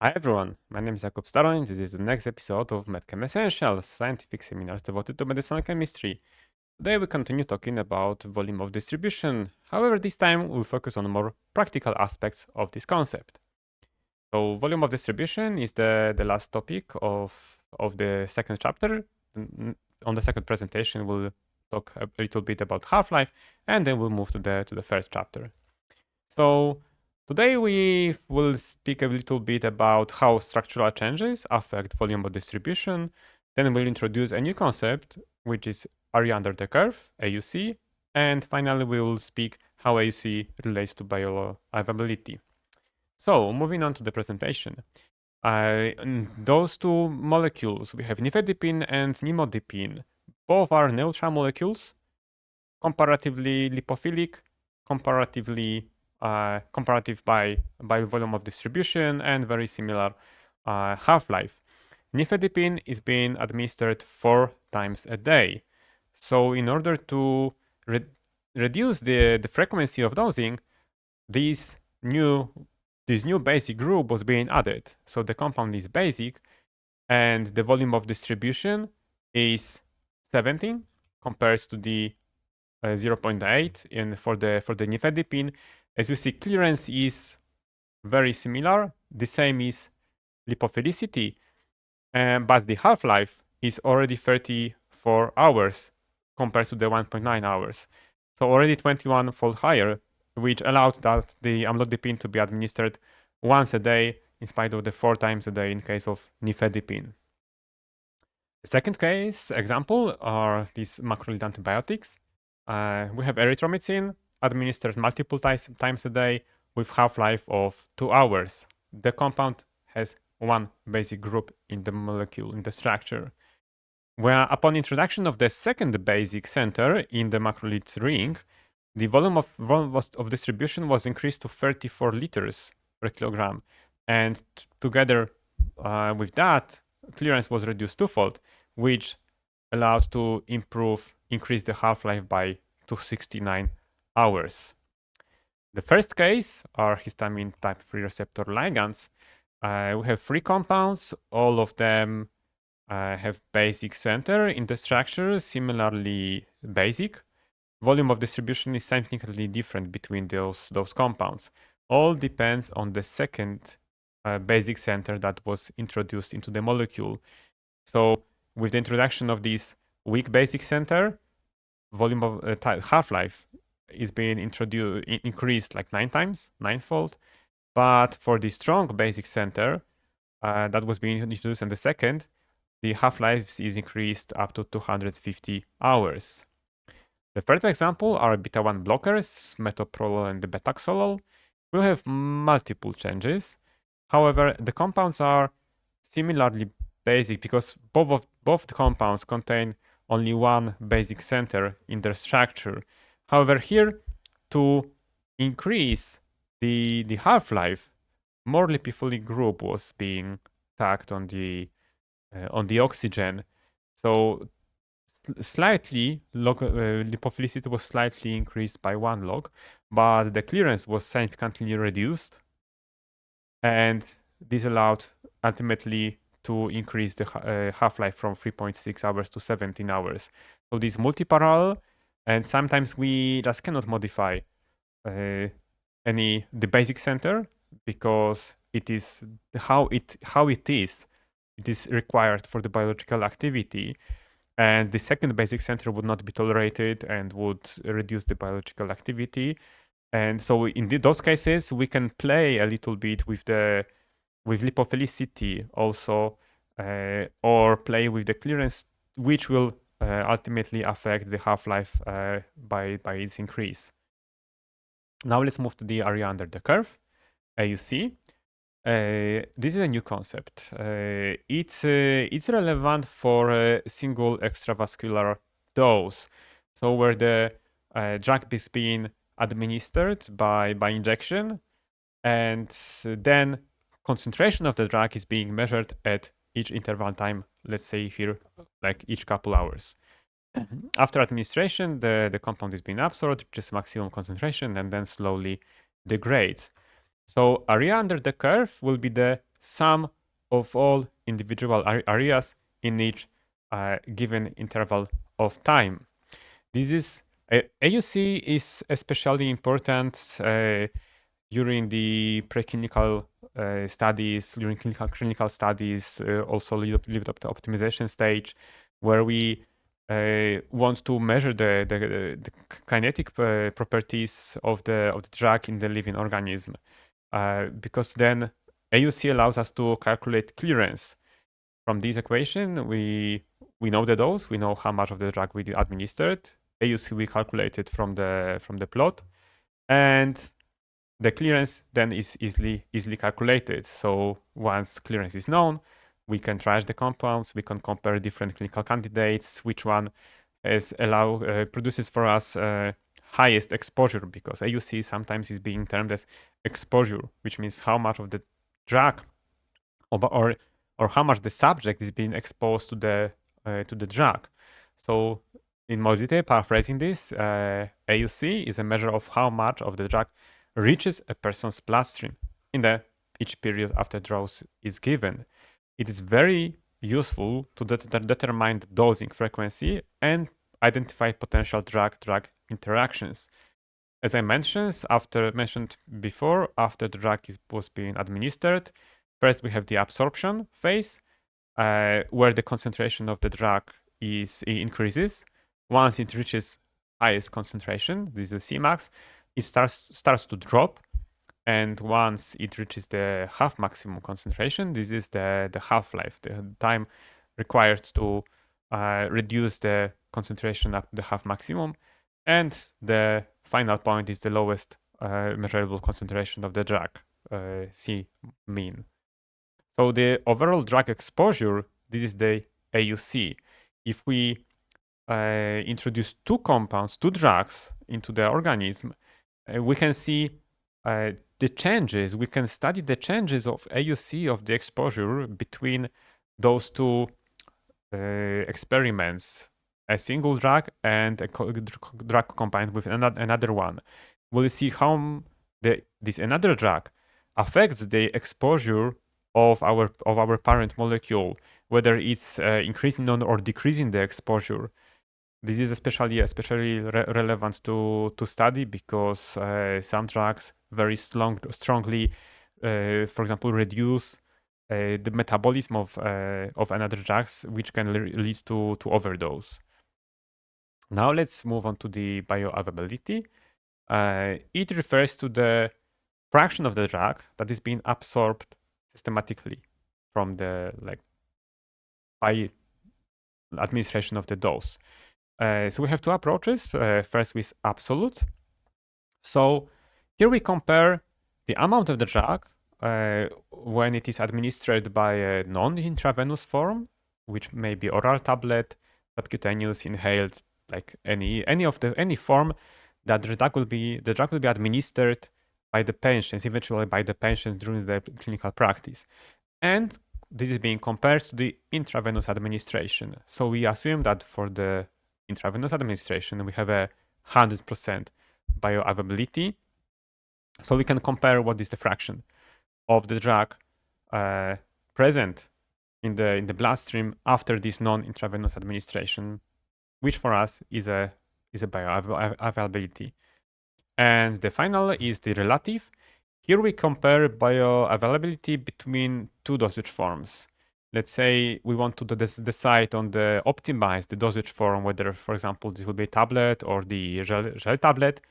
Hi everyone, my name is Jakub Staroń. This is the next episode of MedChem Essentials, scientific seminars devoted to medicinal chemistry. Today we continue talking about volume of distribution. However, this time we'll focus on more practical aspects of this concept. So volume of distribution is the last topic of the second chapter. On the second presentation, we'll talk a little bit about half-life, and then we'll move to the first chapter. So today we will speak a little bit about how structural changes affect volume of distribution. Then we'll introduce a new concept, which is area under the curve, AUC. And finally, we will speak how AUC relates to bioavailability. So moving on to the presentation. Those two molecules, we have nifedipine and nimodipine. Both are neutral molecules, comparatively lipophilic, comparative by volume of distribution, and very similar half-life. Nifedipine is being administered 4 times a day. So in order to reduce the frequency of dosing, this new basic group was being added. So the compound is basic, and the volume of distribution is 17 compared to the 0.8 and for the nifedipine. As you see, clearance is very similar. The same is lipophilicity, but the half-life is already 34 hours compared to the 1.9 hours. So already 21-fold higher, which allowed that the amlodipine to be administered once a day in spite of the 4 times a day in case of nifedipine. The second case example are these macrolide antibiotics. We have erythromycin administered multiple times a day with half-life of 2 hours. The compound has one basic group in the molecule, in the structure. Where upon introduction of the second basic center in the macrolide ring, the volume of distribution was increased to 34 liters per kilogram. And together with that, clearance was reduced twofold, which allowed to increase the half-life by 269 hours. The first case are histamine type 3 receptor ligands. We have 3 compounds. All of them have basic center in the structure, similarly basic. Volume of distribution is significantly different between those compounds. All depends on the second basic center that was introduced into the molecule. So with the introduction of this weak basic center, volume of half-life is being increased like 9 times, 9-fold. But for the strong basic center that was being introduced in the second, the half-life is increased up to 250 hours. The third example are beta-1 blockers, metoprolol and the betaxolol. We'll have multiple changes. However, the compounds are similarly basic because both the compounds contain only one basic center in their structure. However, here, to increase the half-life, more lipophilic group was being tagged on the oxygen. So slightly lipophilicity was slightly increased by 1 log, but the clearance was significantly reduced, and this allowed ultimately to increase the half-life from 3.6 hours to 17 hours. So this multi-parallel, and sometimes we just cannot modify the basic center because it is how it is required for the biological activity, and the second basic center would not be tolerated and would reduce the biological activity. And so in those cases, we can play a little bit with lipophilicity also, or play with the clearance, which will ultimately affect the half-life by its increase. Now let's move to the area under the curve, AUC. This is a new concept. It's relevant for a single extravascular dose. So where the drug is being administered by injection, and then concentration of the drug is being measured at each interval time, let's say here, like each couple hours. After administration, the compound is being absorbed, just maximum concentration, and then slowly degrades. So area under the curve will be the sum of all individual areas in each given interval of time. This is AUC is especially important during the preclinical studies, during clinical studies, also lead up to optimization stage, where we want to measure the kinetic properties of the drug in the living organism, because then AUC allows us to calculate clearance. From this equation, we know the dose, we know how much of the drug we administered. AUC we calculated from the plot, and the clearance then is easily calculated. So once clearance is known, we can triage the compounds, we can compare different clinical candidates, which one produces for us highest exposure, because AUC sometimes is being termed as exposure, which means how much of the drug or how much the subject is being exposed to the drug. So in more detail, paraphrasing this, AUC is a measure of how much of the drug reaches a person's bloodstream in each period after dose is given. It is very useful to determine the dosing frequency and identify potential drug-drug interactions. As I mentioned before, after the drug was being administered, first we have the absorption phase, where the concentration of the drug increases. Once it reaches highest concentration, this is the Cmax, it starts to drop, and once it reaches the half maximum concentration, this is the half-life, the time required to reduce the concentration up to the half maximum, and the final point is the lowest measurable concentration of the drug, C mean. So the overall drug exposure, this is the AUC. If we introduce two drugs into the organism, we can see the changes. We can study the changes of AUC of the exposure between those two experiments, a single drug and a drug combined with another one. We'll see how this another drug affects the exposure of our parent molecule, whether it's increasing or decreasing the exposure. This is especially relevant to study because some drugs very strongly, for example, reduce the metabolism of another drugs, which can lead to overdose. Now let's move on to the bioavailability. It refers to the fraction of the drug that is being absorbed systematically from by administration of the dose. So we have two approaches. First with absolute. So here we compare the amount of the drug when it is administered by a non-intravenous form, which may be oral tablet, subcutaneous, inhaled, like any form that the drug will be administered by the patients, eventually by the patients during the clinical practice. And this is being compared to the intravenous administration. So we assume that for the intravenous administration, we have 100% bioavailability. So we can compare what is the fraction of the drug present in the bloodstream after this non-intravenous administration, which for us is a bioavailability. And the final is the relative. Here we compare bioavailability between two dosage forms. Let's say we want to decide on optimize the dosage form, whether, for example, this will be a tablet or the gel tablet.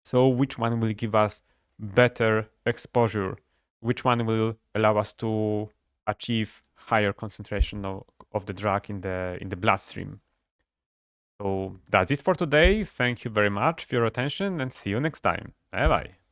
So which one will give us better exposure? Which one will allow us to achieve higher concentration of the drug in the bloodstream? So that's it for today. Thank you very much for your attention and see you next time. Bye bye.